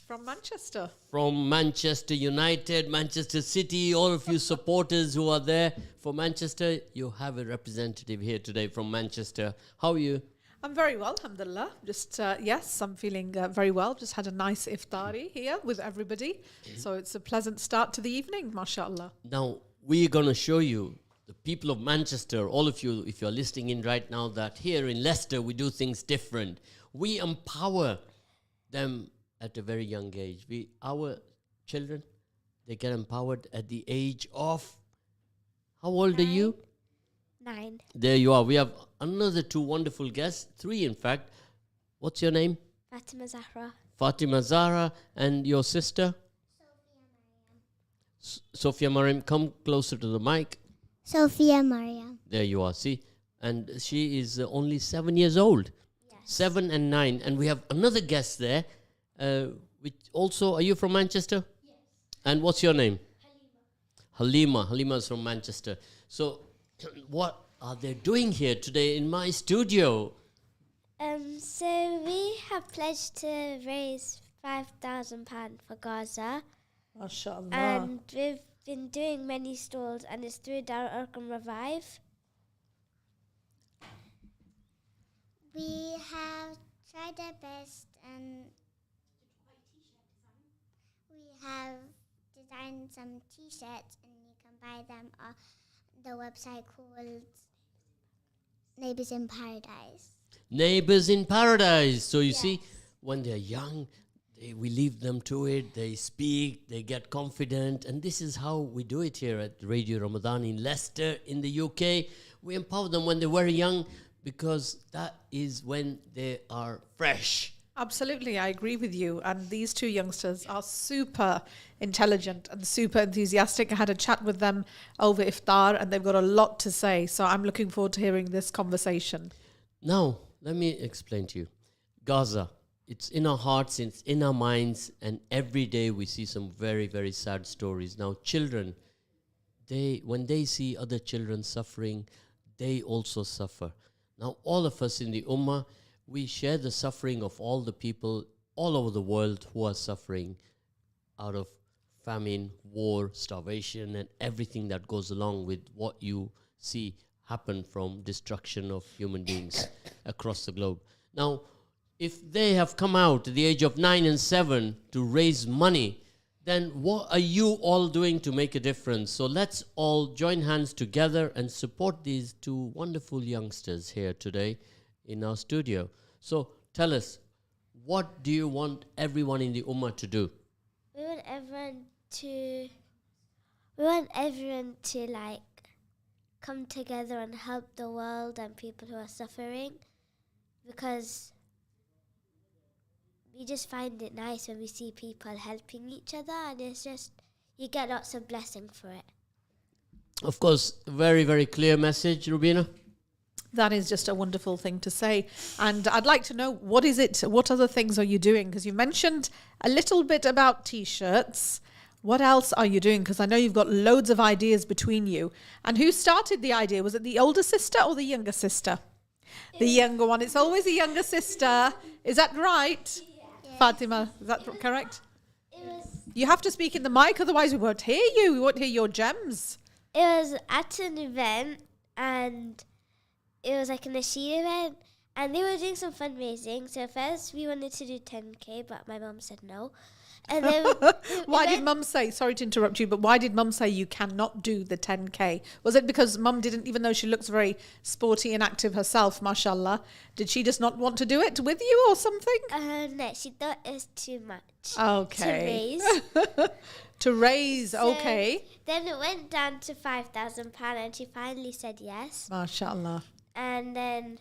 From Manchester. From Manchester United, Manchester City, all of you supporters who are there for Manchester, you have a representative here today from Manchester. How are you? I'm very well, alhamdulillah. Just, yes, I'm feeling very well. Just had a nice iftari here with everybody. So it's a pleasant start to the evening, mashallah. Now, we're going to show you, the people of Manchester, all of you, if you're listening in right now, that here in Leicester, we do things different. We empower them at a very young age. Our children, they get empowered at the age of, how old are you? 9. There you are. We have another 2 wonderful guests, 3 in fact. What's your name? Fatima Zahra. Fatima Zahra. And your sister? Sophia Mariam. Come closer to the mic. Sophia Mariam. There you are, see? And she is only 7 years old. Yes. 7 and 9. And we have another guest there. Which also, are you from Manchester? Yes. And what's your name? Halima. Halima is from Manchester. So, what are they doing here today in my studio? So we have pledged to raise £5,000 for Gaza, Mashallah. and we've been doing many stalls, and it's through Dar Arqam Revive. We have tried our best, and we have designed some t-shirts, and you can buy them on the website called Neighbours in Paradise. Neighbors in Paradise. So you see, when they're young, we leave them to it. They speak, they get confident. And this is how we do it here at Radio Ramadan in Leicester, in the UK. We empower them when they're very young because that is when they are fresh. Absolutely, I agree with you. And these 2 youngsters are super intelligent and super enthusiastic. I had a chat with them over iftar, and they've got a lot to say. So I'm looking forward to hearing this conversation. Now, let me explain to you. Gaza, it's in our hearts, it's in our minds, and every day we see some very, very sad stories. Now, children, when they see other children suffering, they also suffer. Now, all of us in the Ummah, we share the suffering of all the people all over the world who are suffering out of famine, war, starvation, and everything that goes along with what you see happen from destruction of human beings across the globe. Now, if they have come out at the age of 9 and 7 to raise money, then what are you all doing to make a difference? So let's all join hands together and support these 2 wonderful youngsters here today in our studio. So tell us, what do you want everyone in the Ummah to do? We want everyone to like come together and help the world and people who are suffering, because we just find it nice when we see people helping each other, and it's just, you get lots of blessing for it. Of course, very, very clear message, Rubina. That is just a wonderful thing to say. And I'd like to know, what is it? What other things are you doing? Because you mentioned a little bit about T-shirts. What else are you doing? Because I know you've got loads of ideas between you. And who started the idea? Was it the older sister or the younger sister? The younger one. It's always the younger sister. Is that right? Yeah. Fatima, is that correct? You have to speak in the mic, otherwise we won't hear you. We won't hear your gems. It was at an event, and it was like a nasheed event, and they were doing some fundraising. So first we wanted to do 10k, but my mum said no. And then why did mum say, sorry to interrupt you, but why did mum say you cannot do the 10k? Was it because mum didn't, even though she looks very sporty and active herself, mashallah, did she just not want to do it with you or something? No, she thought it was too much. Okay. To raise. To raise, So okay. Then it went down to £5,000, and she finally said yes. Mashallah. And then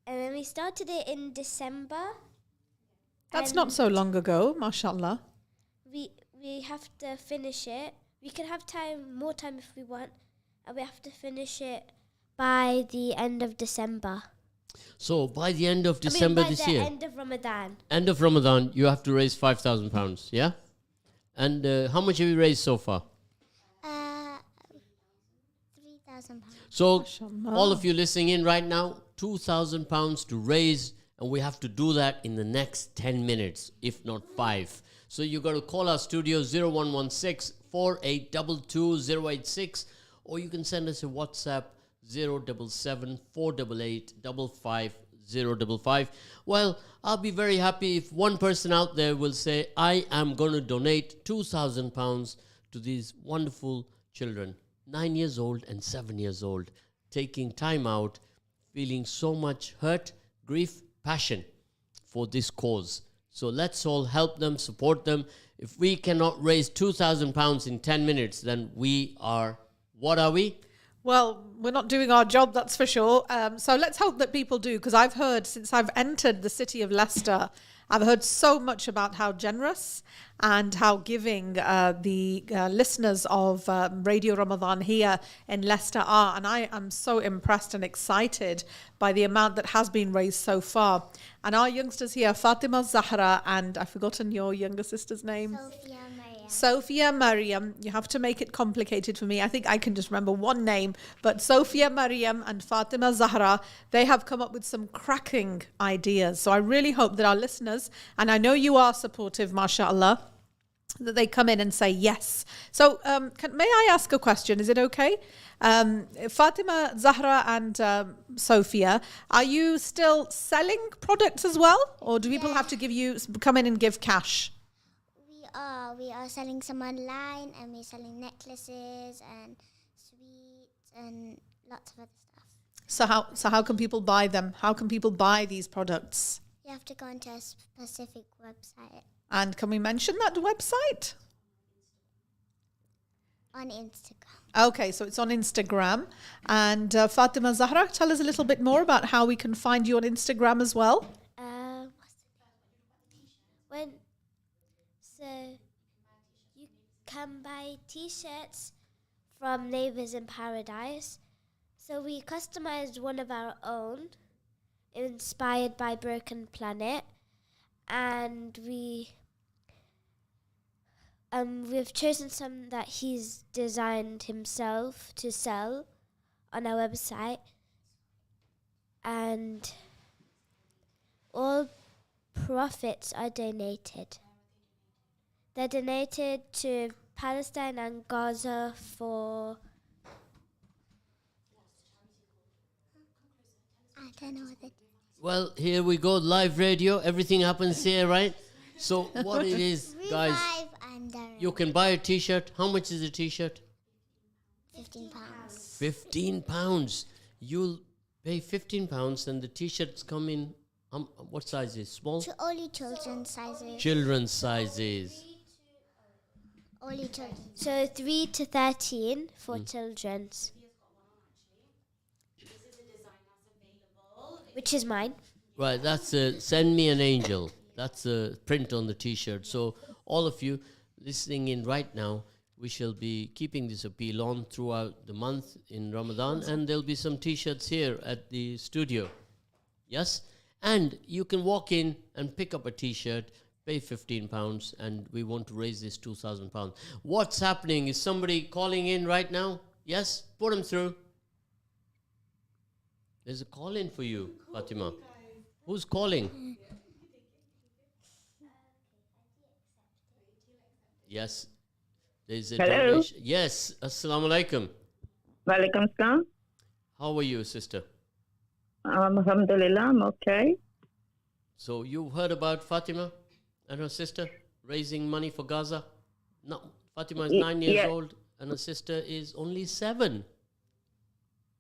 we started it in December. That's and not so long ago, mashallah. We have to finish it. We can have more time if we want, and we have to finish it by the end of December. So by the end of December this year, end of Ramadan. end of Ramadan, you have to raise £5,000, yeah? And how much have you raised so far? £3,000. So Mashallah. all of you listening in right now, £2,000 to raise And we have to do that in the next 10 minutes, if not 5. So you got to call our studio 0116 4822 086, or you can send us a WhatsApp 077 488 55055. Well, I'll be very happy if one person out there will say, I am going to donate £2,000 to these wonderful children, 9 years old and 7 years old, taking time out, feeling so much hurt, grief, passion for this cause. So let's all help them, support them. If we cannot raise £2,000 in 10 minutes, then we are, what are we? Well, we're not doing our job, that's for sure. So let's hope that people do, because I've heard, since I've entered the city of Leicester, I've heard so much about how generous and how giving the listeners of Radio Ramadan here in Leicester are. And I am so impressed and excited by the amount that has been raised so far. And our youngsters here, Fatima Zahra, and I've forgotten your younger sister's name. Sophia Mariam. You have to make it complicated for me. I think I can just remember one name, but Sophia Mariam and Fatima Zahra, they have come up with some cracking ideas. So I really hope that our listeners, and I know you are supportive, mashallah, that they come in and say yes. So may I ask a question? Is it okay? Fatima, Zahra and Sophia, are you still selling products as well? Or do people have to come in and give cash? We are selling some online, and we're selling necklaces and sweets and lots of other stuff. So how can people buy them? How can people buy these products? You have to go onto a specific website. And can we mention that website? On Instagram. Okay, so it's on Instagram. And Fatima Zahra, tell us a little bit more about how we can find you on Instagram as well. So you can buy t-shirts from Neighbours in Paradise. So we customized one of our own, inspired by Broken Planet, and we've chosen some that he's designed himself to sell on our website, and all profits are donated. They're donated to Palestine and Gaza for... I don't know what it is. Well, here we go, live radio. Everything happens here, right? So what it is, guys, you can buy a t-shirt. How much is a t-shirt? £15. £15. You'll pay £15 and the t-shirts come in, what sizes? Small? Only children's sizes. Children's sizes. Only children. So 3 to 13 for children's. Which is mine. Right, that's a Send Me an Angel. That's a print on the t-shirt. So all of you listening in right now, we shall be keeping this appeal on throughout the month in Ramadan, and there'll be some t-shirts here at the studio. Yes? And you can walk in and pick up a t-shirt, pay £15, and we want to raise this £2,000. What's happening? Is somebody calling in right now? Yes? Put them through. There's a call in for you, Fatima. Who's calling? Yes. There's a Hello. donation. Yes. Assalamu alaikum. Walaikum salam. How are you, sister? Alhamdulillah, I'm okay. So you heard about Fatima and her sister raising money for Gaza? No, Fatima is 9 years Yeah. old and her sister is only 7.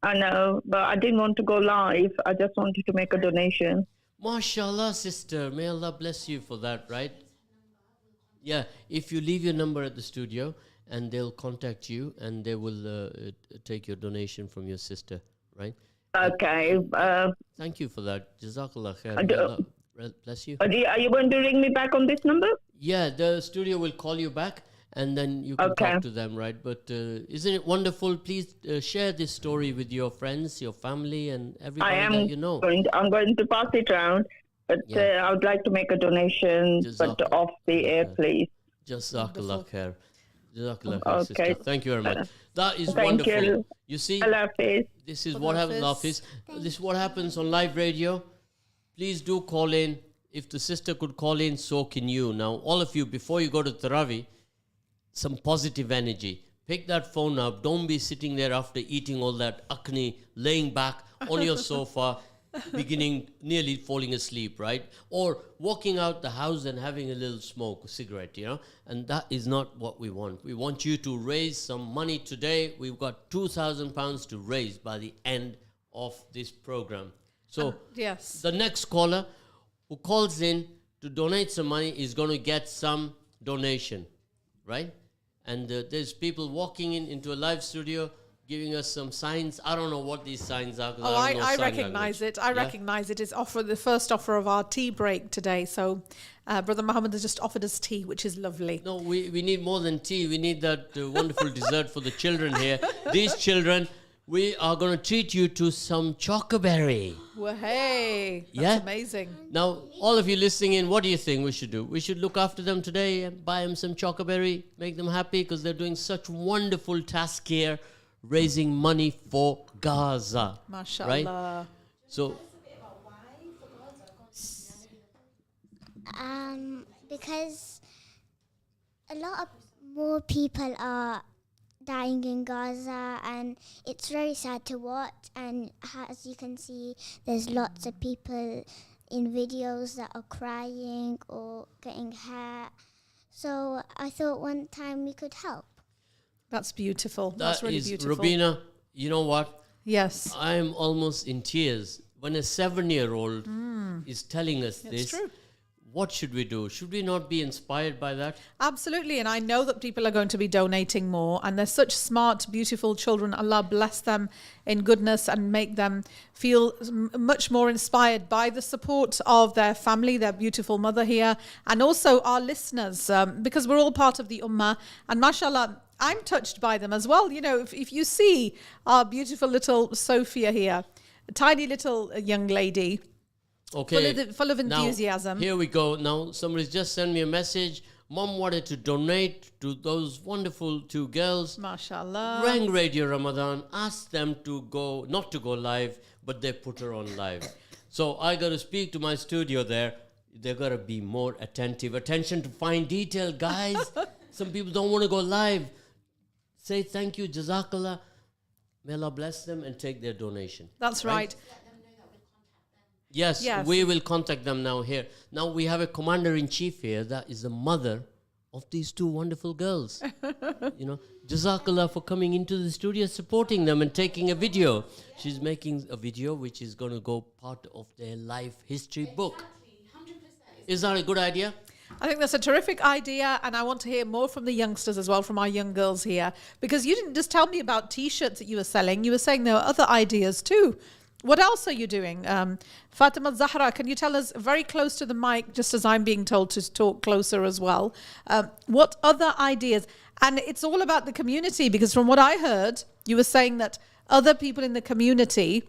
I know, but I didn't want to go live. I just wanted to make a donation. MashaAllah, sister. May Allah bless you for that, right? Yeah, if you leave your number at the studio and they'll contact you and they will take your donation from your sister, right? Okay. Thank you for that. Jazakallah khair. I do- May Allah bless you. Are you going to ring me back on this number? Yeah, the studio will call you back and then you can Okay. talk to them, right? But isn't it wonderful? Please share this story with your friends, your family, and everybody I am that you know. I'm going to pass it around, but Yeah. I would like to make a donation, but Jazakallah. off the air, Okay. please. Jazakallah khair. Jazakallah khair, Okay. sister. Thank you very much. That is Thank wonderful. you. You see, Allah Hafiz. this is what happens, Hafiz. This is what happens on live radio. please do call in. If the sister could call in, so can you. Now, all of you, before you go to Tarawih, some positive energy. Pick that phone up. Don't be sitting there after eating all that akni, laying back on your sofa, nearly falling asleep, right? Or walking out the house and having a little smoke, a cigarette, And that is not what we want. We want you to raise some money today. We've got £2,000 to raise by the end of this program. So Yes. the next caller who calls in to donate some money is going to get some donation, right? And there's people walking into a live studio giving us some signs. I don't know what these signs are. Oh, I recognize it. I recognize it. It's the first offer of our tea break today. So Brother Muhammad has just offered us tea, which is lovely. No, we need more than tea. We need that wonderful dessert for the children here. These children, we are going to treat you to some chocoberry. Well, hey, that's Yeah? amazing. Now, all of you listening in, what do you think we should do? We should look after them today and buy them some chocoberry, make them happy because they're doing such wonderful task here, raising money for Gaza. MashaAllah. Right? So, Because a lot of more people are dying in Gaza, and it's very sad to watch. And as you can see, there's lots of people in videos that are crying or getting hurt. So I thought one time we could help. That's beautiful. That's that really is, beautiful. Rubina, you know what? Yes. I'm almost in tears when a 7-year-old is telling us It's this. true. What should we do? Should we not be inspired by that? Absolutely. And I know that people are going to be donating more. And they're such smart, beautiful children. Allah bless them in goodness and make them feel much more inspired by the support of their family, their beautiful mother here, and also our listeners, because we're all part of the Ummah. And mashallah, I'm touched by them as well. If you see our beautiful little Sophia here, a tiny little young lady, Okay. full of enthusiasm. Now, here we go. Now, somebody's just sent me a message. Mom wanted to donate to those wonderful 2 girls. Mashallah. Rang Radio Ramadan, asked them not to go live, but they put her on live. So I got to speak to my studio there. They got to be more attentive. Attention to fine detail, guys. Some people don't want to go live. Say thank you, Jazakallah. May Allah bless them and take their donation. That's right. Yes, Yes. we will contact them now here. Now we have a commander-in-chief here that is the mother of these 2 wonderful girls. Jazakallah for coming into the studio, supporting them and taking a video. She's making a video which is going to go part of their life history book. 100%. Is that a good idea? I think that's a terrific idea, and I want to hear more from the youngsters as well, from our young girls here, because you didn't just tell me about T-shirts that you were selling. You were saying there were other ideas too. What else are you doing? Fatima Zahra, can you tell us, very close to the mic, just as I'm being told to talk closer as well, what other ideas? And it's all about the community, because from what I heard, you were saying that other people in the community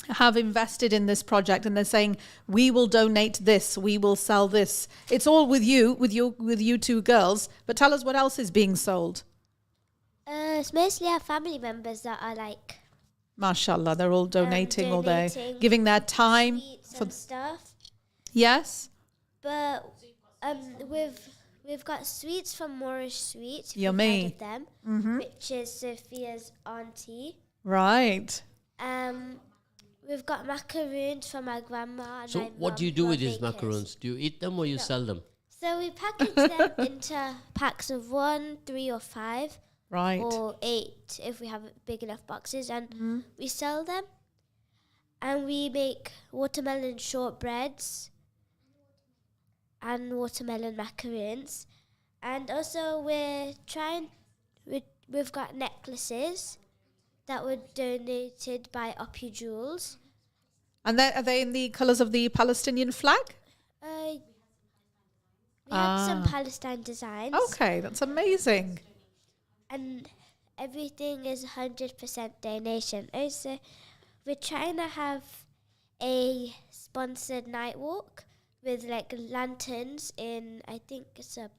have invested in this project, and they're saying, we will donate this, we will sell this. It's all with you 2 girls, but tell us what else is being sold. It's mostly our family members that are like MashaAllah, they're all donating, or they're donating giving their time sweets for. and stuff. Yes, But we've got sweets from Moorish Sweets. Yummy. We've added them, which is Sophia's auntie. right. We've got macaroons from my grandma. And So my what mum, do you do who are with these bakers. macarons? Do you eat them or you sell them? So we package them into packs of 1, 3 or 5 Right. or 8 if we have big enough boxes, and we sell them. And we make watermelon shortbreads and watermelon macarons. And also we've got necklaces that were donated by Opu Jewels. And are they in the colours of the Palestinian flag? We have some Palestine designs. Okay, that's amazing. And everything is 100% donation. Also, we're trying to have a sponsored night walk with like lanterns in, I think it's a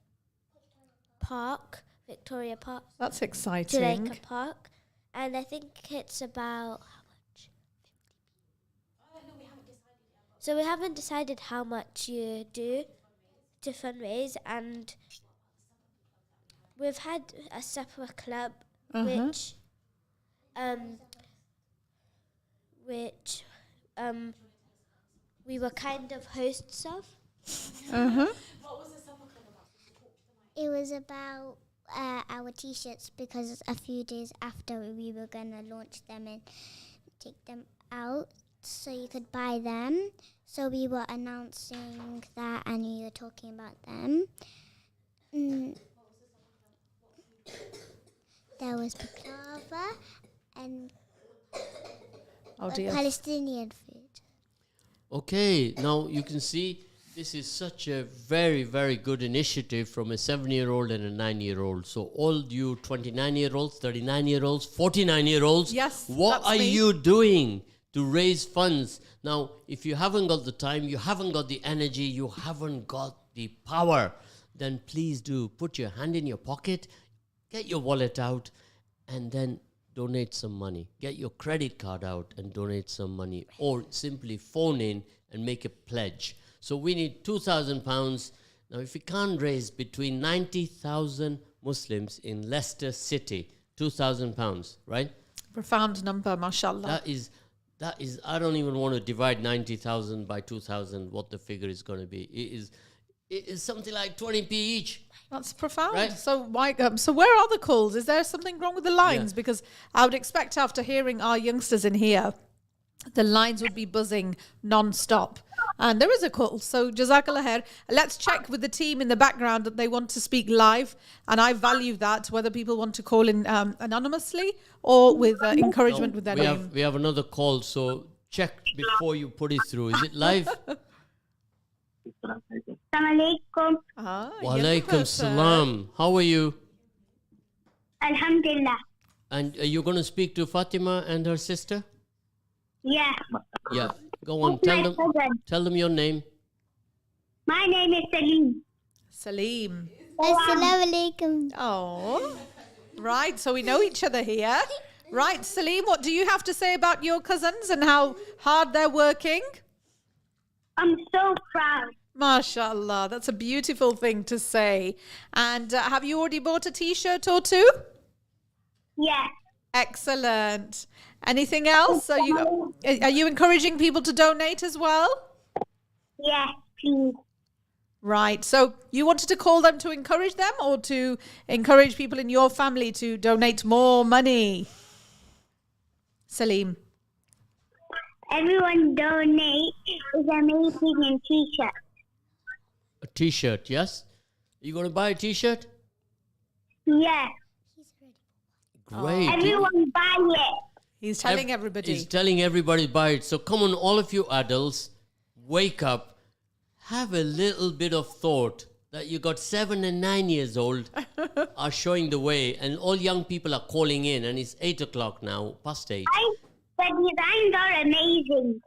park, Victoria Park, That's Jamaica exciting. Park. And I think it's about, how much? So we haven't decided how much you do to fundraise, and we've had a supper club which we were kind of hosts of. It was about our T-shirts, because a few days after we were going to launch them and take them out so you could buy them. So we were announcing that and we were talking about them. There was baklava and Oh dear. Palestinian food. Okay, now you can see this is such a very, very good initiative from a 7-year-old and a 9-year-old. So all you 29-year-olds, 39-year-olds, 49-year-olds, Yes, what that's are me. you doing to raise funds? Now, if you haven't got the time, you haven't got the energy, you haven't got the power, then please do put your hand in your pocket, get your wallet out, and then donate some money. Get your credit card out and donate some money, or simply phone in and make a pledge. So we need £2,000. Now, if we can't raise between 90,000 Muslims in Leicester City, £2,000, right? Profound number, mashallah. That is. I don't even want to divide 90,000 by 2,000. What the figure is going to be? It is something like 20p each. That's profound. Right. So why? So where are the calls? Is there something wrong with the lines? Yeah. Because I would expect after hearing our youngsters in here, the lines would be buzzing non-stop. And there is a call. So Jazakallah khair. Let's check with the team in the background that they want to speak live. And I value that, whether people want to call in anonymously or with encouragement with their name. We have another call. So check before you put it through. Is it live? Assalamualaikum. Ah, Walaikum salam. How are you? Alhamdulillah. And are you going to speak to Fatima and her sister? Yeah. Yeah. Go on. My cousin. Tell them your name. My name is Salim. Salim. Assalamu alaikum. Oh, right. So we know each other here. Right, Salim, what do you have to say about your cousins and how hard they're working? I'm so proud. MashaAllah, that's a beautiful thing to say. And have you already bought a T-shirt or two? Yeah. Excellent. Anything else? Are you encouraging people to donate as well? Yeah, please. Right. So you wanted to call them to encourage them or to encourage people in your family to donate more money? Salim. Everyone donate is amazing in t-shirt. A T-shirt, yes? You going to buy a T-shirt? Yeah. Great. Everyone buy it. He's telling everybody. He's telling everybody buy it. So come on, all of you adults, wake up. Have a little bit of thought that you got 7 and 9 years old are showing the way, and all young people are calling in, and it's 8 o'clock now, past 8. The designs are amazing.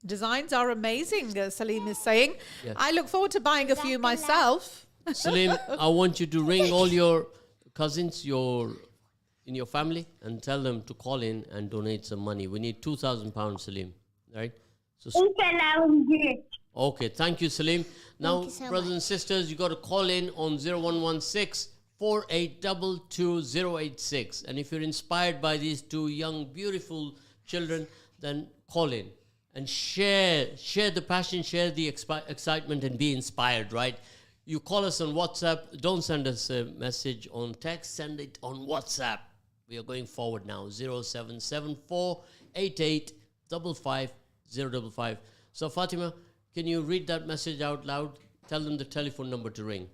Designs are amazing, Salim is saying. Yes. I look forward to buying a few myself. Salim, I want you to ring all your cousins in your family and tell them to call in and donate some money. We need £2,000, Salim. Right? So, Inshallah, will do it. okay, thank you, Salim. Now, you so brothers and sisters, you got to call in on 0116 4822 And if you're inspired by these two young, beautiful children, then call in and share the passion, share the excitement, and be inspired, right? You call us on WhatsApp. Don't send us a message on text. Send it on WhatsApp. We are going forward now. 0774 8855 055. So, Fatima, can you read that message out loud? Tell them the telephone number to ring.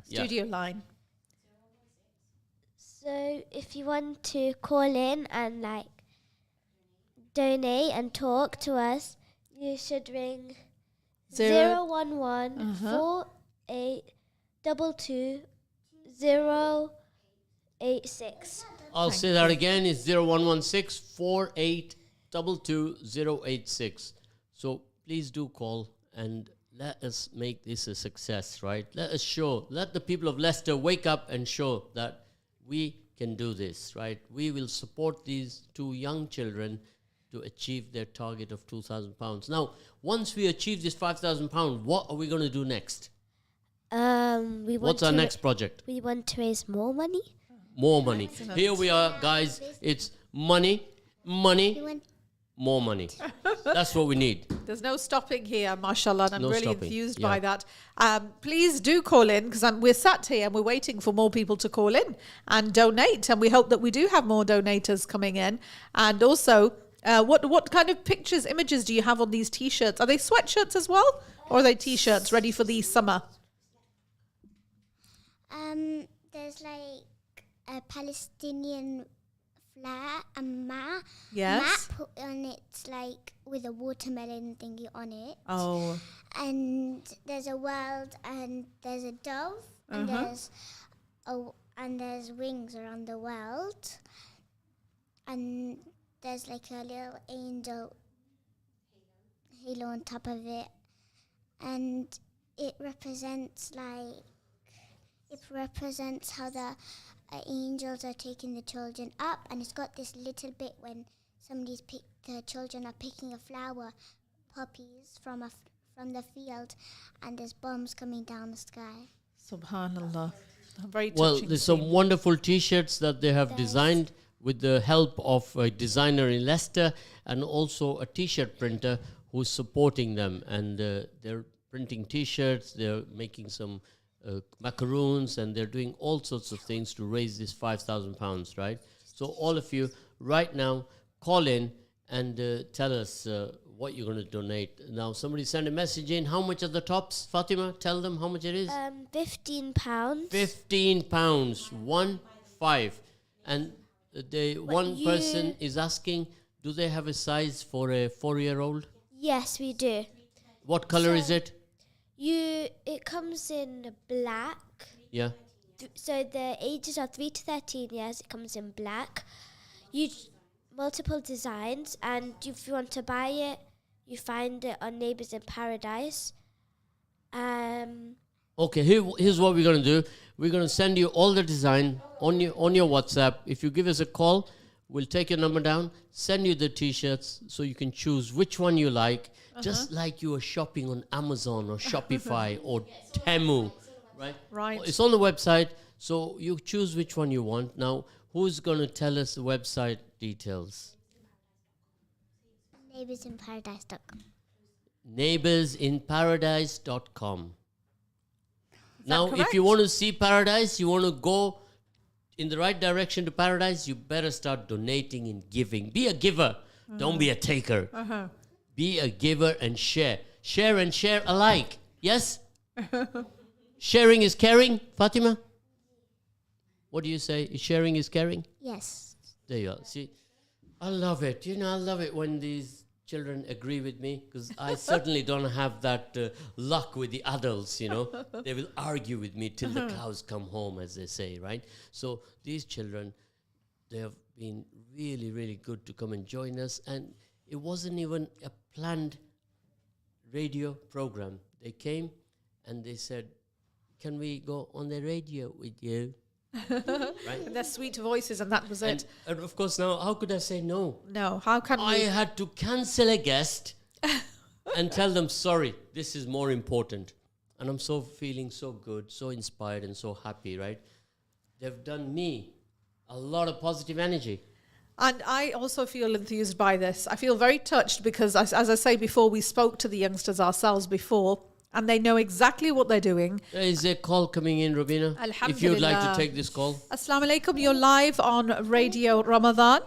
Yeah. Studio line. So if you want to call in and donate and talk to us, you should ring 011 4822 086. I'll say that again. It's 0116 4822 086. So please do call and let us make this a success, right? Let the people of Leicester wake up and show that we can do this, right? We will support these two young children to achieve their target of £2,000. Now, once we achieve this £5,000, what are we going to do next? What's our next project? We want to raise more money. More money. Here we are, guys. It's money, more money. That's what we need. There's no stopping here, mashallah, and I'm No really stopping, enthused yeah. by that. Please do call in, because we're sat here and we're waiting for more people to call in and donate, and we hope that we do have more donators coming in. And also, what kind of pictures, images do you have on these T-shirts? Are they sweatshirts as well, or are they T-shirts ready for the summer? There's like a Palestinian flag, a map. Yes. Map, and it's like with a watermelon thingy on it. Oh, And there's a world, and there's a dove, and there's wings around the world, and there's like a little angel halo on top of it, and it represents how the angels are taking the children up, and it's got this little bit when the children are picking a flower, poppies from the field, and there's bombs coming down the sky. subhanallah. Very Well, touching there's scene. some wonderful T-shirts that they have designed with the help of a designer in Leicester, and also a T-shirt printer who's supporting them. And they're printing T-shirts, they're making some macaroons, and they're doing all sorts of things to raise this £5,000, right? So all of you, right now, call in and tell us what you're going to donate. Now, somebody send a message in. How much are the tops, Fatima? Tell them how much it is. £15. £15, 1-5. And one person is asking, do they have a size for a 4-year-old? Yes, we do. What color is it? It comes in black. Yeah. So the ages are 3 to 13 years. It comes in black. Multiple designs, and if you want to buy it, you find it on Neighbours in Paradise. Okay, here's what we're going to do. We're going to send you all the design on your WhatsApp. If you give us a call, we'll take your number down, send you the T-shirts so you can choose which one you like, just like you are shopping on Amazon or Shopify or Temu, right? Right. It's on the website, so you choose which one you want. Now, who's going to tell us the website details? NeighboursInParadise.com. NeighboursInParadise.com. Now, if correct? you want to see paradise, you want to go in the right direction to paradise, you better start donating and giving. Be a giver. Don't be a taker. Be a giver and share. Share and share alike. Yes? Sharing is caring, Fatima? What do you say? Sharing is caring? Yes. There you are. See, I love it. I love it when these children agree with me, because I certainly don't have that luck with the adults, They will argue with me till the cows come home, as they say, right? So these children, they have been really, really good to come and join us. And it wasn't even a planned radio program. They came and they said, can we go on the radio with you? Right? And their sweet voices, and that was it. And of course, now, how could I say no? No, how can I we? had to cancel a guest and tell them, sorry, this is more important. And I'm feeling so good, so inspired and so happy, right? They've done me a lot of positive energy. And I also feel enthused by this. I feel very touched because, as I say before, we spoke to the youngsters ourselves before, and they know exactly what they're doing. There is a call coming in, Robina. If you'd like to Alhamdulillah. take this call. Assalamu alaikum, you're live on Radio Ramadan.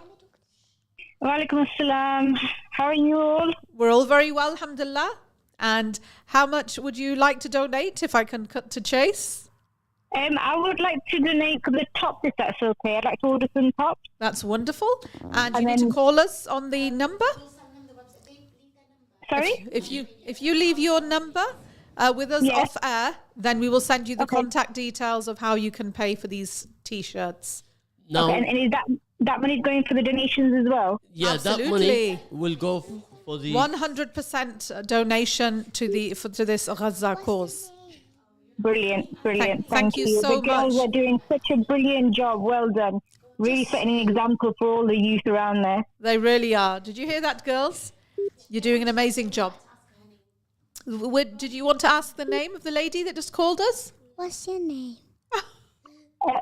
Walaikum assalam. How are you all? We're all very well, alhamdulillah. And how much would you like to donate, if I can cut to chase? I would like to donate the tops, if that's okay. I'd like to order some tops. That's wonderful. And you And need to then- call us on the number. Sorry? If you leave your number with us Yes. off air, then we will send you the Okay. contact details of how you can pay for these T-shirts. Now, Okay, and is that money going for the donations as well? yeah, that money Absolutely. will go for the... 100% donation to this Gaza cause. Brilliant. Thank you so The girls much. are doing such a brilliant job. Well done. really setting an example for all the youth around there. They really are. Did you hear that, girls? You're doing an amazing job. Did you want to ask the name of the lady that just called us? What's your name?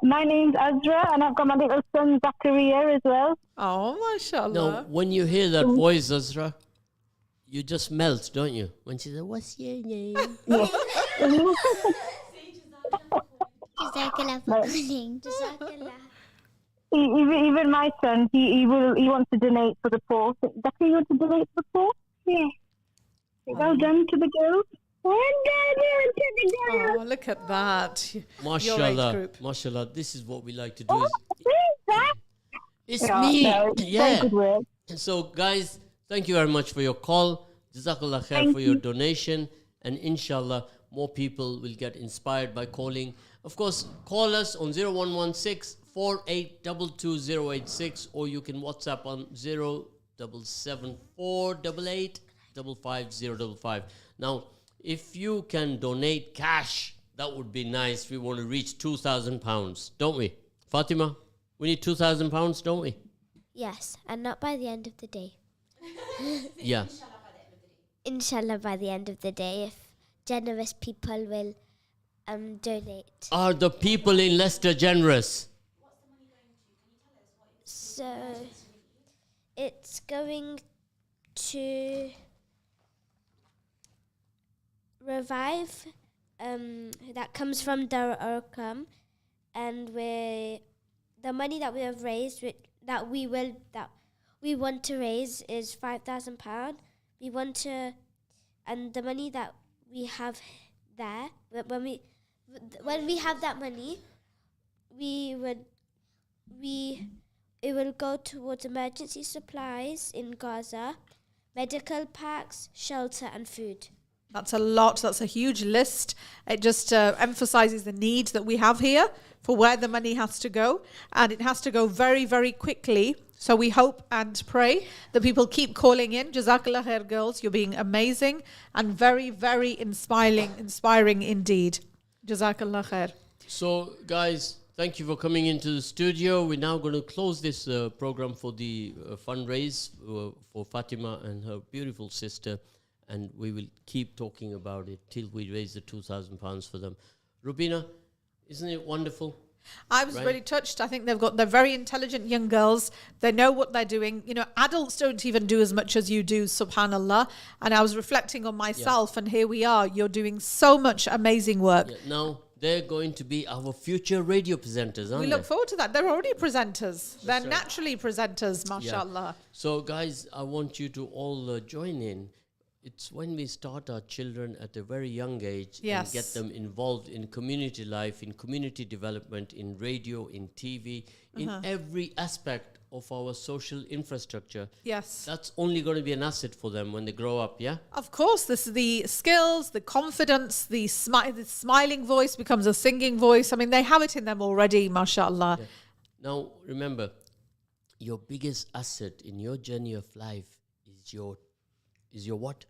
My name's Azra, and I've got my little son Zachariah as well. Oh, mashallah. Now, when you hear that voice, Azra, you just melt, don't you? When she says, "What's your name?" Jazakallah for calling. Jazakallah. Even my son, he wants to donate for the poor. Zachary, you want to donate for the poor? Yeah. Well done to the girls. Well done to the girls. Oh, look at that. Your age Mashallah, group. mashallah. This is what we like to do. Oh, who's that? It's Yeah, me. no, Yeah. very good work. And so, guys, thank you very much for your call. Jazakallah khair Thank for your you. donation. And inshallah, more people will get inspired by calling. Of course, call us on 0116 4822 or you can WhatsApp on 077 488 55055. Now, if you can donate cash, that would be nice. We want to reach £2,000, don't we? Fatima, we need £2,000, don't we? Yes, and not by the end of the day. Yeah. Inshallah, by the end of the day, if generous people will donate. Are the people in Leicester generous? So it's going to revive that comes from Dar Arqam, and the money that we have raised that we want to raise is £5,000. We want to, and the money that we have there, when we have that money, it will go towards emergency supplies in Gaza, medical packs, shelter, and food. That's a lot. That's a huge list. It just emphasizes the need that we have here for where the money has to go. And it has to go very, very quickly. So we hope and pray that people keep calling in. Jazakallah khair, girls. You're being amazing and very, very inspiring indeed. Jazakallah khair. So, guys, thank you for coming into the studio. We're now going to close this program for the fundraise for Fatima and her beautiful sister. And we will keep talking about it till we raise the £2,000 for them. Rubina, isn't it wonderful? I was Right. really touched. I think they're very intelligent young girls. They know what they're doing. You know, adults don't even do as much as you do, subhanallah. And I was reflecting on myself, and here we are. You're doing so much amazing work. Yeah, now, they're going to be our future radio presenters, aren't We they? look forward to that. They're already presenters. They're right. naturally presenters, Yeah. mashallah. So, guys, I want you to all join in. It's when we start our children at a very young age and Yes. get them involved in community life, in community development, in radio, in TV, in every aspect of our social infrastructure. Yes. That's only going to be an asset for them when they grow up, yeah? Of course, this is the skills, the confidence, the smiling voice becomes a singing voice. I mean, they have it in them already, mashallah. Yeah. Now, remember, your biggest asset in your journey of life is your what?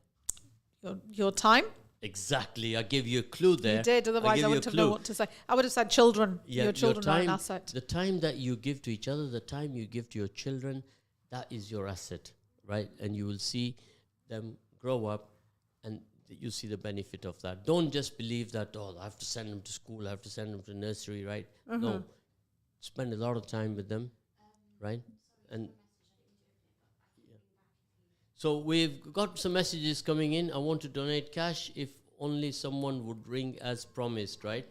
Your time. Exactly. I gave you a clue there. You did, otherwise I gave you a wouldn't have known clue. what to say. I would have said children. Yeah, Your children are an time, asset. the time that you give to each other, the time you give to your children, that is your asset, right? And you will see them grow up and you see the benefit of that. Don't just believe that, oh, I have to send them to school, I have to send them to nursery, right? No. Spend a lot of time with them, right? And so we've got some messages coming in. I want to donate cash if only someone would ring as promised, right?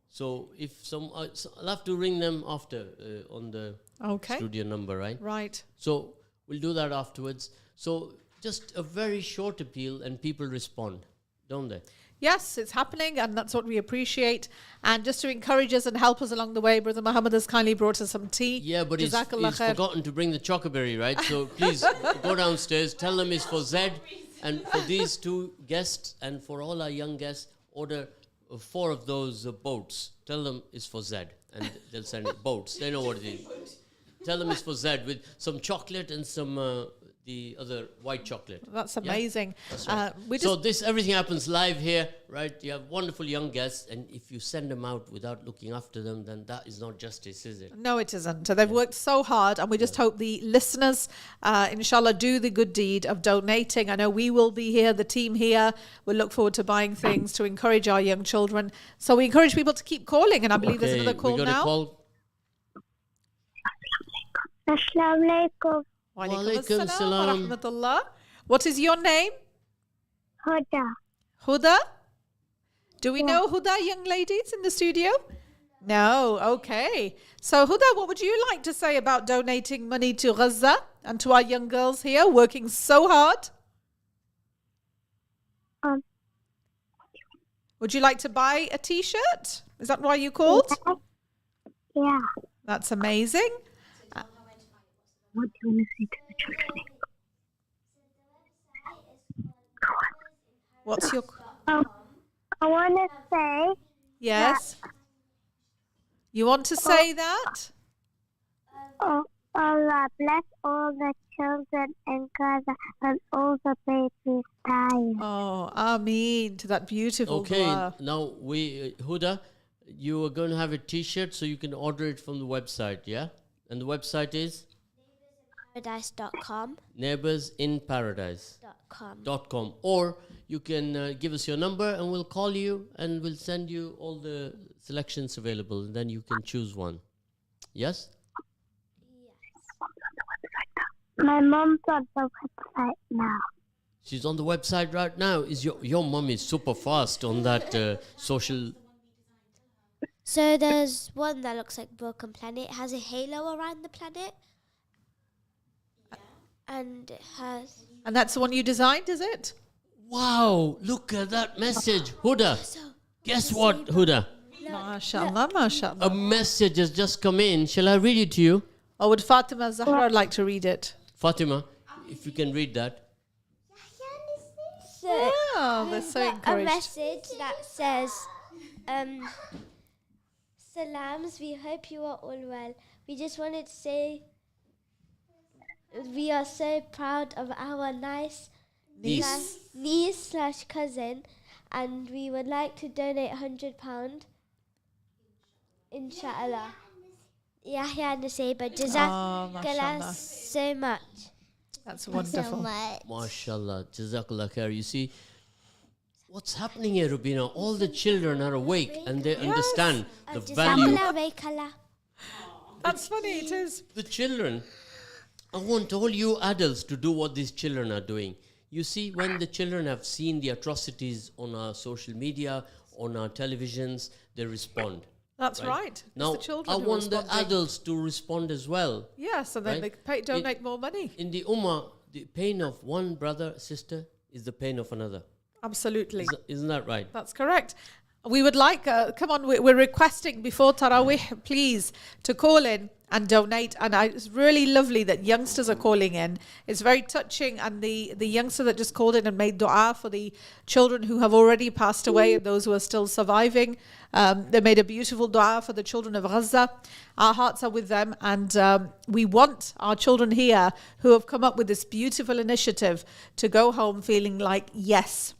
So if I'll have to ring them after on the Okay. studio number, right? Right. So we'll do that afterwards. So just a very short appeal and people respond, don't they? Yes, it's happening, and that's what we appreciate. And just to encourage us and help us along the way, Brother Muhammad has kindly brought us some tea. Yeah, but he's Jazakallah khair. forgotten to bring the chocoberry, right? So please go downstairs, tell them it's for Zed, and for these two guests, and for all our young guests, order 4 of those boats. Tell them it's for Zed, and they'll send it boats. They know what it is. Tell them it's for Zed with some chocolate and some the other white chocolate. That's Yeah? amazing. That's right. We So just, everything happens live here, right? You have wonderful young guests, and if you send them out without looking after them, then that is not justice, is it? no, it isn't. So they've worked so hard, and we just hope the listeners, inshallah, do the good deed of donating. I know we will be here, the team here. We look forward to buying things to encourage our young children. So we encourage people to keep calling, and I believe there's another call we got now. a call. Assalamu alaikum. Walaikum Assalam wa salam. rahmatullah. What is your name? Huda. Huda? Do we know Huda, young ladies in the studio? No, okay. So Huda, what would you like to say about donating money to Gaza and to our young girls here working so hard? Um. Would you like to buy a t-shirt? Is that why you called? Yeah. That's amazing. What do you want to say to the children? What's your... I want to say Yes? You want to say that? Allah bless all the children in Gaza and all the babies dying. Oh, Ameen to that beautiful Okay, dua. now Huda, you are going to have a T-shirt, so you can order it from the website, yeah? And the website is Paradise.com. neighborsinparadise.com. Or you can give us your number, and we'll call you, and we'll send you all the selections available, and then you can choose one. Yes? My mom's on the website now. She's on the website right now. Is your mom is super fast on that social. So there's one that looks like Broken Planet. It has a halo around the planet. And it has... And that's the one you designed, is it? Wow! Look at that message, Huda. Guess what, Huda? MashaAllah, MashaAllah. A message has just come in. Shall I read it to you, Or would Fatima Zahra like to read it? Fatima? If you can read that. So Oh, they're so a encouraged. message that says, Salams, we hope you are all well. We just wanted to say we are so proud of our niece slash cousin, and we would like to donate £100, inshallah. Yahya Naseba, Jazakallah mashallah. so much. That's So wonderful. much. MashaAllah. Jazakallah khair. You see, what's happening here, Rubina? All the children are awake and they understand the value. Jazakallah Wakallah. That's funny, it is. The children, I want all you adults to do what these children are doing. You see, when the children have seen the atrocities on our social media, on our televisions, they respond. That's right. It's Now, the children I who want the responding. adults to respond as well. Yes, and then Right? they donate more money. In the Ummah, the pain of one brother, sister, is the pain of another. Absolutely. Isn't that right? That's correct. We would like, come on, we're requesting before Taraweeh, please, to call in and donate. And it's really lovely that youngsters are calling in. It's very touching. And the youngster that just called in and made dua for the children who have already passed away and those who are still surviving, they made a beautiful dua for the children of Gaza. Our hearts are with them. And we want our children here who have come up with this beautiful initiative to go home feeling like, yes,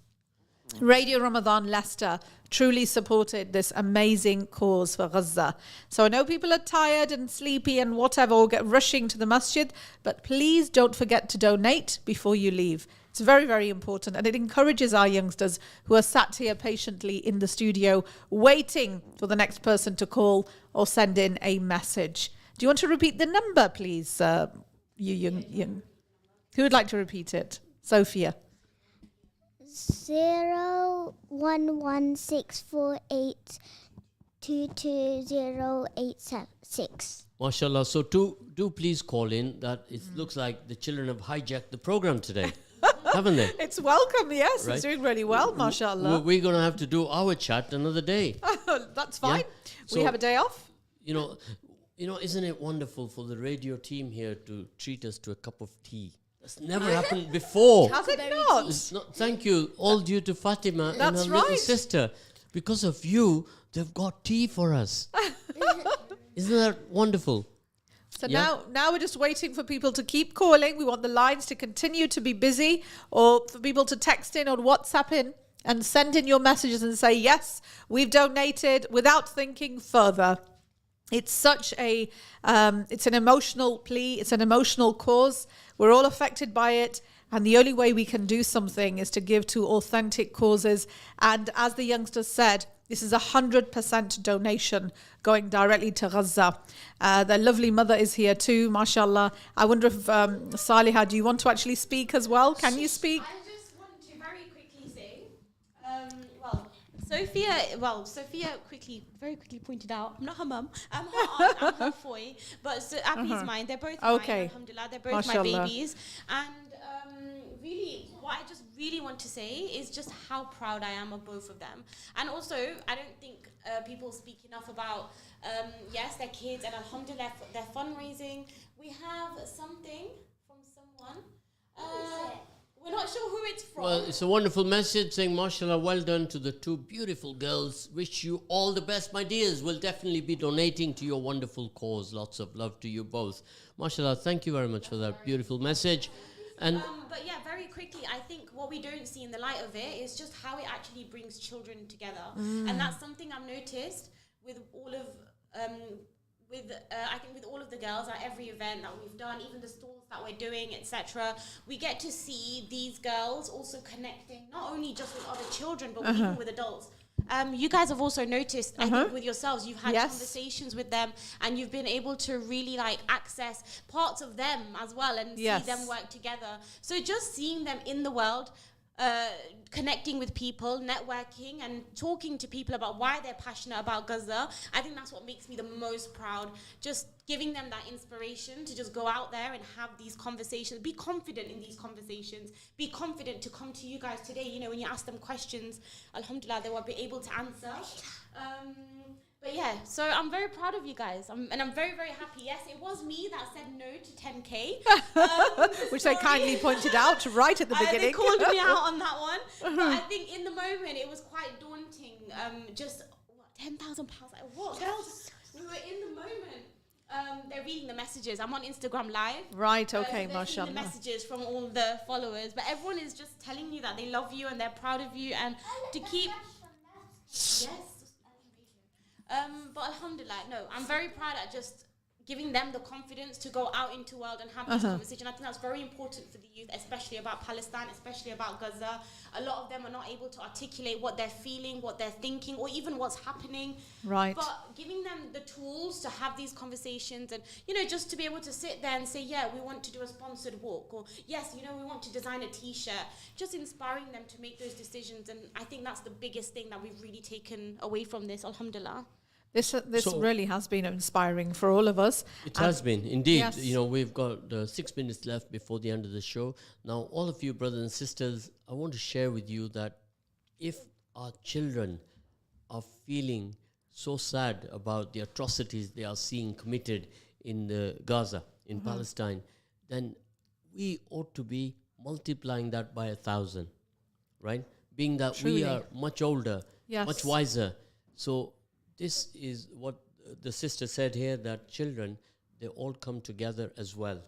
Radio Ramadan Leicester truly supported this amazing cause for Gaza. So I know people are tired and sleepy and whatever, or get rushing to the masjid, but please don't forget to donate before you leave. It's very, very important, and it encourages our youngsters who are sat here patiently in the studio waiting for the next person to call or send in a message. Do you want to repeat the number, please, you young? Who would like to repeat it? Sophia. 01164822086. MashaAllah. So do please call in. That it looks like the children have hijacked the program today, haven't they? It's welcome, yes. Right. It's doing really well, mashallah. We're going to have to do our chat another day. That's fine. We So- have a day off. You know, isn't it wonderful for the radio team here to treat us to a cup of tea? That's never happened before. Has it not? It's not, thank you. All due to Fatima and That's her little right. sister. Because of you, they've got tea for us. Isn't that wonderful? So Yeah. now we're just waiting for people to keep calling. We want the lines to continue to be busy, or for people to text in or WhatsApp in and send in your messages and say, yes, we've donated, without thinking further. It's such a, it's an emotional plea. It's an emotional cause. We're all affected by it. And the only way we can do something is to give to authentic causes. And as the youngsters said, this is 100% donation going directly to Gaza. Their lovely mother is here too, mashallah. I wonder if, Saliha, do you want to actually speak as well? Can you speak? I just want to very quickly say, Sophia very quickly pointed out, I'm not her mum, I'm her aunt, I'm her foy, but so Abby's mine. They're both Okay. mine, alhamdulillah. They're both my Mashallah. babies. And really, what I just really want to say is just how proud I am of both of them. And also, I don't think people speak enough about, yes, their kids, and alhamdulillah, their fundraising. We have something from someone. We're not sure who it's from. Well, it's a wonderful message saying, mashallah, well done to the two beautiful girls. Wish you all the best, my dears. We'll definitely be donating to your wonderful cause. Lots of love to you both. Mashallah, thank you very much for that beautiful message. And But yeah, very quickly, I think what we don't see in the light of it is just how it actually brings children together. And that's something I've noticed with all of, I think with all of the girls at every event that we've done, even the stalls that we're doing, etc. We get to see these girls also connecting, not only just with other children, but even with adults. You guys have also noticed, I think with yourselves, you've had Yes. conversations with them, and you've been able to really like access parts of them as well, and Yes. see them work together. So just seeing them in the world, connecting with people, networking, and talking to people about why they're passionate about Gaza, I think that's what makes me the most proud. Just giving them that inspiration to just go out there and have these conversations. Be confident in these conversations. Be confident to come to you guys today. You know, when you ask them questions, alhamdulillah, they will be able to answer. But yeah, so I'm very proud of you guys. And I'm very, very happy. Yes, it was me that said no to 10K. Which they kindly pointed out right at the They beginning. called me out on that one. But I think in the moment, it was quite daunting. Just, what, £10,000? Like, what? Girls, we were in the moment. They're reading the messages. I'm on Instagram Live. Right, So okay, they're reading mashallah. the messages from all the followers. But everyone is just telling you that they love you and they're proud of you. And to keep... Yes. But alhamdulillah, no, I'm very proud at just giving them the confidence to go out into the world and have this conversation. I think that's very important for the youth, especially about Palestine, especially about Gaza. A lot of them are not able to articulate what they're feeling, what they're thinking, or even what's happening. Right. But giving them the tools to have these conversations and, you know, just to be able to sit there and say, yeah, we want to do a sponsored walk, or yes, you know, we want to design a t-shirt, just inspiring them to make those decisions. And I think that's the biggest thing that we've really taken away from this, alhamdulillah. This So- really has been inspiring for all of us. it has been, indeed. Yes. You know, we've got 6 minutes left before the end of the show. Now, all of you brothers and sisters, I want to share with you that if our children are feeling so sad about the atrocities they are seeing committed in Gaza, in Palestine, then we ought to be multiplying that by 1,000, right? Being that Truly. we are much older, Yes. much wiser. So this is what the sister said here, that children, they all come together as well.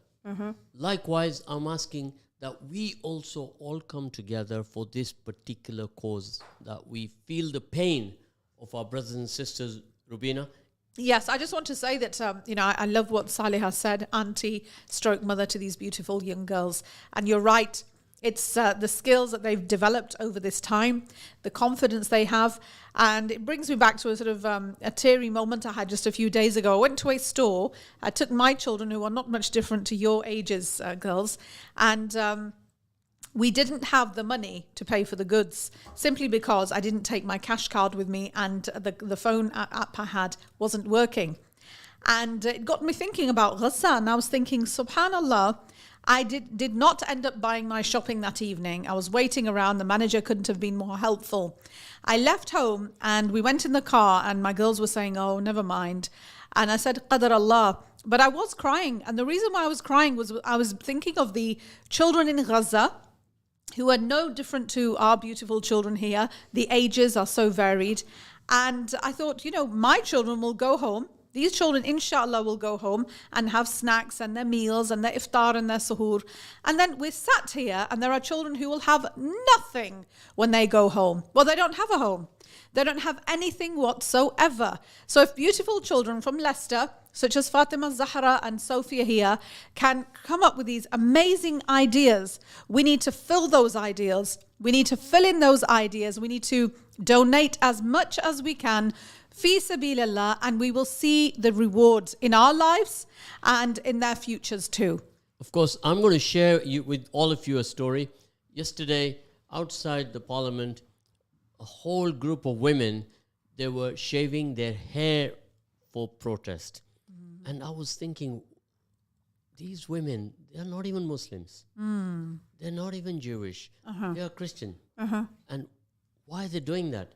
Likewise, I'm asking that we also all come together for this particular cause, that we feel the pain of our brothers and sisters. Rubina? Yes, I just want to say that, I love what Saleh has said, auntie, stroke mother to these beautiful young girls. And you're right. It's the skills that they've developed over this time, the confidence they have. And it brings me back to a sort of a teary moment I had just a few days ago. I went to a store. I took my children, who are not much different to your ages, girls, and we didn't have the money to pay for the goods, simply because I didn't take my cash card with me, and the phone app I had wasn't working. And it got me thinking about Gaza, and I was thinking, subhanallah, I did not end up buying my shopping that evening. I was waiting around. The manager couldn't have been more helpful. I left home and we went in the car, and my girls were saying, oh, never mind. And I said, Qadar Allah. But I was crying. And the reason why I was crying was I was thinking of the children in Gaza, who are no different to our beautiful children here. The ages are so varied. And I thought, my children will go home These children, inshallah, will go home and have snacks and their meals and their iftar and their suhoor. And then we're sat here and there are children who will have nothing when they go home. Well, they don't have a home. They don't have anything whatsoever. So if beautiful children from Leicester, such as Fatima Zahra and Sophia here, can come up with these amazing ideas, we need to fill those ideas. We need to fill in those ideas. We need to donate as much as we can, fi sabilillah, and we will see the rewards in our lives and in their futures too. Of course, I'm going to share with all of you a story. Yesterday, outside the parliament, a whole group of women, they were shaving their hair for protest. And I was thinking, these women, they're not even Muslims. They're not even Jewish. They are Christian. And why are they doing that?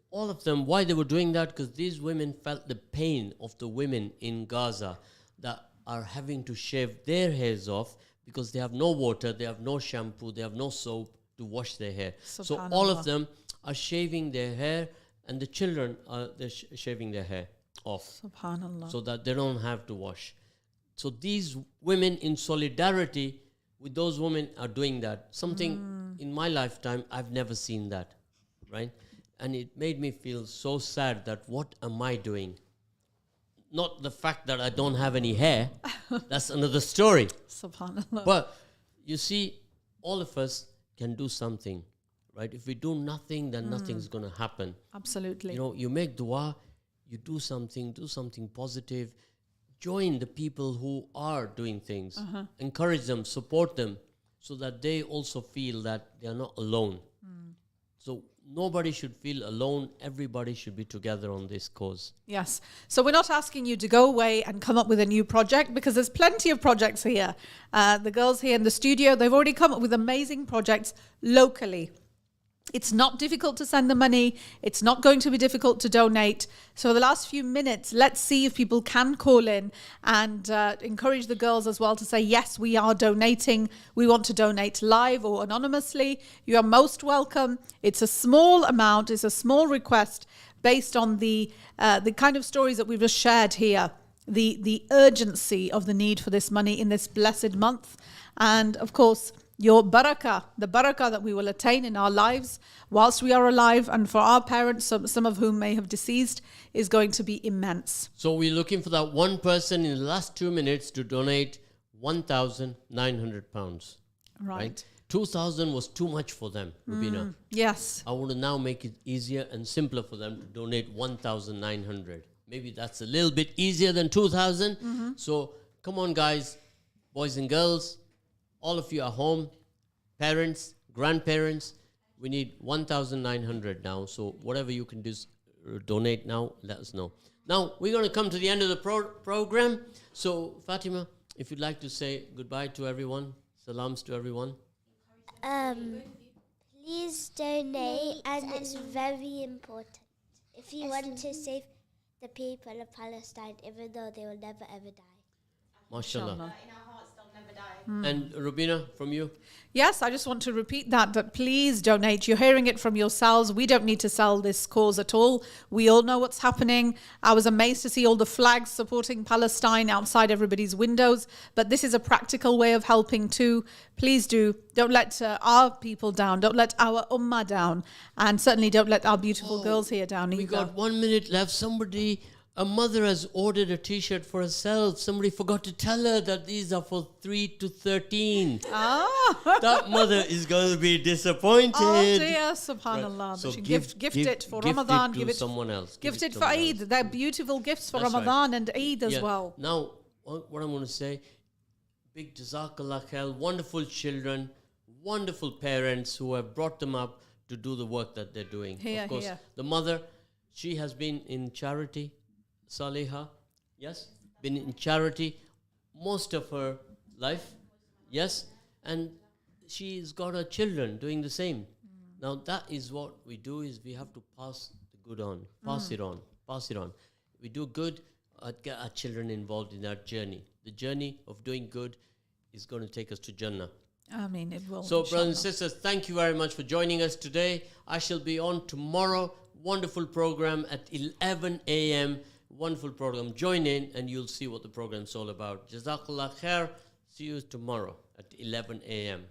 All of them, why they were doing that? Because these women felt the pain of the women in Gaza that are having to shave their hairs off because they have no water, they have no shampoo, they have no soap to wash their hair. So all of them are shaving their hair, and the children are shaving their hair off. Subhanallah. So that they don't have to wash. So these women, in solidarity with those women, are doing that. Something in my lifetime, I've never seen that, right? And it made me feel so sad that what am I doing? Not the fact that I don't have any hair. That's another story. Subhanallah. But you see, all of us can do something, right? If we do nothing, then nothing's going to happen. Absolutely. You know, you make dua, you do something positive. Join the people who are doing things. Encourage them, support them, so that they also feel that they are not alone. So nobody should feel alone. Everybody should be together on this cause. Yes. So we're not asking you to go away and come up with a new project, because there's plenty of projects here. The girls here in the studio, they've already come up with amazing projects locally. It's not difficult to send the money. It's not going to be difficult to donate. So the last few minutes, let's see if people can call in and encourage the girls as well to say, yes, we are donating. We want to donate live or anonymously. You are most welcome. It's a small amount. It's a small request based on the kind of stories that we've just shared here. The urgency of the need for this money in this blessed month. And of course, your barakah, the barakah that we will attain in our lives whilst we are alive, and for our parents, some of whom may have deceased, is going to be immense. So we're looking for that one person in the last 2 minutes to donate £1,900. Right. 2,000 was too much for them, Rubina. Yes. I want to now make it easier and simpler for them to donate 1,900. Maybe that's a little bit easier than 2,000. So come on, guys, boys and girls, all of you are home, parents, grandparents. We need 1,900 now. So whatever you can do, donate now, let us know. Now, we're going to come to the end of the program. So, Fatima, if you'd like to say goodbye to everyone, salams to everyone. Please donate, and it's very important. If you want to save the people of Palestine, even though they will never ever die. MashaAllah. In our hearts, they'll never die. And Rubina, from you? Yes, I just want to repeat that please donate. You're hearing it from yourselves. We don't need to sell this cause at all. We all know what's happening. I was amazed to see all the flags supporting Palestine outside everybody's windows. But this is a practical way of helping too. Please do. Don't let our people down. Don't let our ummah down. And certainly don't let our beautiful girls here down either. We got 1 minute left. A mother has ordered a t-shirt for herself. Somebody forgot to tell her that these are for 3 to 13. That mother is going to be disappointed. Oh dear, subhanallah. Right. So But you gift it for Ramadan. Give it to someone else. Gift it for Eid. They're beautiful gifts for That's Ramadan and Eid as well. Now, what I'm going to say, big jazakallah khair, wonderful children, wonderful parents who have brought them up to do the work that they're doing. Here, of course, here. the mother, she has been in charity, Saliha, yes, been in charity most of her life, yes, and she's got her children doing the same. Now that is what we do, is we have to pass the good on, pass it on. We do good, get our children involved in that journey. The journey of doing good is going to take us to Jannah. I mean, it will. So, brothers and inshallah. sisters, thank you very much for joining us today. I shall be on tomorrow. Wonderful program at 11 a.m. Wonderful program. Join in and you'll see what the program's all about. Jazakallah khair. See you tomorrow at 11 a.m.